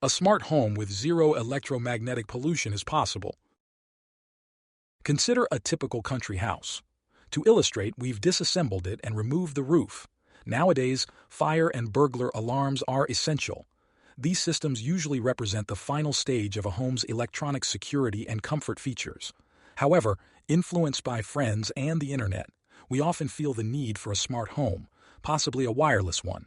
A smart home with zero electromagnetic pollution is possible. Consider a typical country house. To illustrate, we've disassembled it and removed the roof. Nowadays, fire and burglar alarms are essential. These systems usually represent the final stage of a home's electronic security and comfort features. However, influenced by friends and the internet, we often feel the need for a smart home, possibly a wireless one.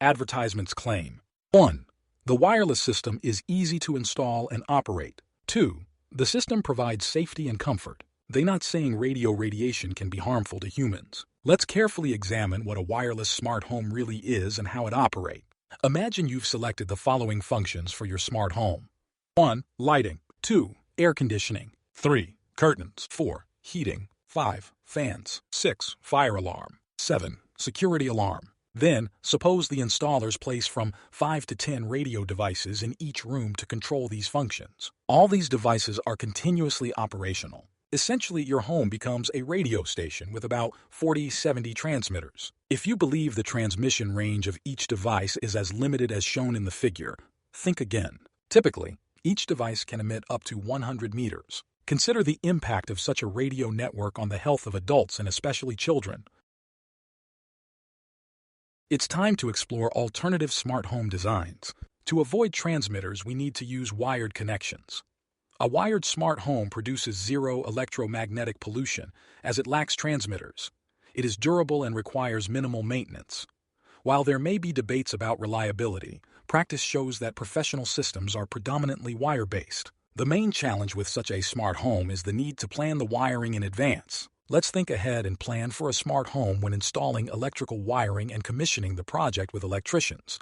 Advertisements claim: 1. The wireless system is easy to install and operate. 2. The system provides safety and comfort. They're not saying radio radiation can be harmful to humans. Let's carefully examine what a wireless smart home really is and how it operates. Imagine you've selected the following functions for your smart home. 1. Lighting. 2. Air conditioning. 3. Curtains. 4. Heating. 5. Fans. 6. Fire alarm. 7. Security alarm. Then, suppose the installers place from 5 to 10 radio devices in each room to control these functions. All these devices are continuously operational. Essentially, your home becomes a radio station with about 40-70 transmitters. If you believe the transmission range of each device is as limited as shown in the figure, think again. Typically, each device can emit up to 100 meters. Consider the impact of such a radio network on the health of adults and especially children. It's time to explore alternative smart home designs. To avoid transmitters, we need to use wired connections. A wired smart home produces zero electromagnetic pollution as it lacks transmitters. It is durable and requires minimal maintenance. While there may be debates about reliability, practice shows that professional systems are predominantly wire-based. The main challenge with such a smart home is the need to plan the wiring in advance. Let's think ahead and plan for a smart home when installing electrical wiring and commissioning the project with electricians.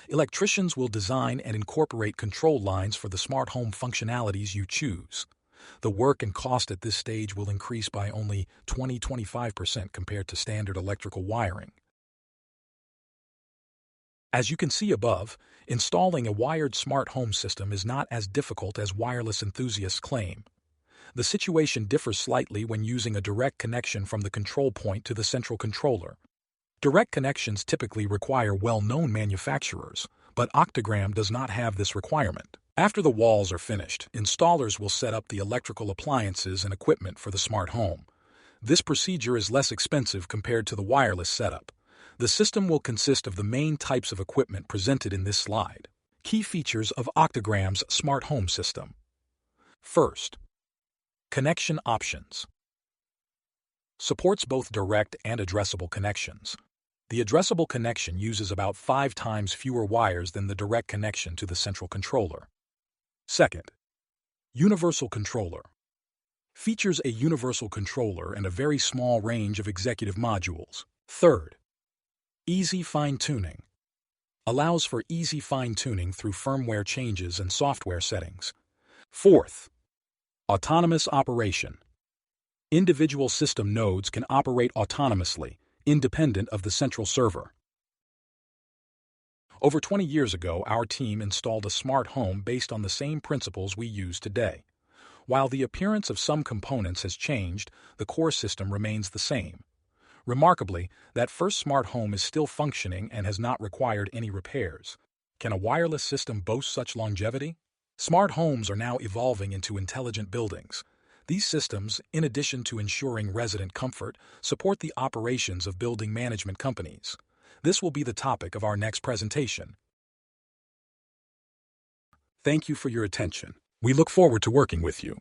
Electricians will design and incorporate control lines for the smart home functionalities you choose. The work and cost at this stage will increase by only 20–25% compared to standard electrical wiring. As you can see above, installing a wired smart home system is not as difficult as wireless enthusiasts claim. The situation differs slightly when using a direct connection from the control point to the central controller. Direct connections typically require well-known manufacturers, but Octagram does not have this requirement. After the walls are finished, installers will set up the electrical appliances and equipment for the smart home. This procedure is less expensive compared to the wireless setup. The system will consist of the main types of equipment presented in this slide. Key features of Octagram's smart home system. First, connection options. Supports both direct and addressable connections. The addressable connection uses about 5 times fewer wires than the direct connection to the central controller. Second, universal controller. Features a universal controller and a very small range of executive modules. Third, easy fine-tuning. Allows for easy fine-tuning through firmware changes and software settings. Fourth, autonomous operation. Individual system nodes can operate autonomously, independent of the central server. Over 20 years ago, our team installed a smart home based on the same principles we use today. While the appearance of some components has changed, the core system remains the same. Remarkably, that first smart home is still functioning and has not required any repairs. Can a wireless system boast such longevity? Smart homes are now evolving into intelligent buildings. These systems, in addition to ensuring resident comfort, support the operations of building management companies. This will be the topic of our next presentation. Thank you for your attention. We look forward to working with you.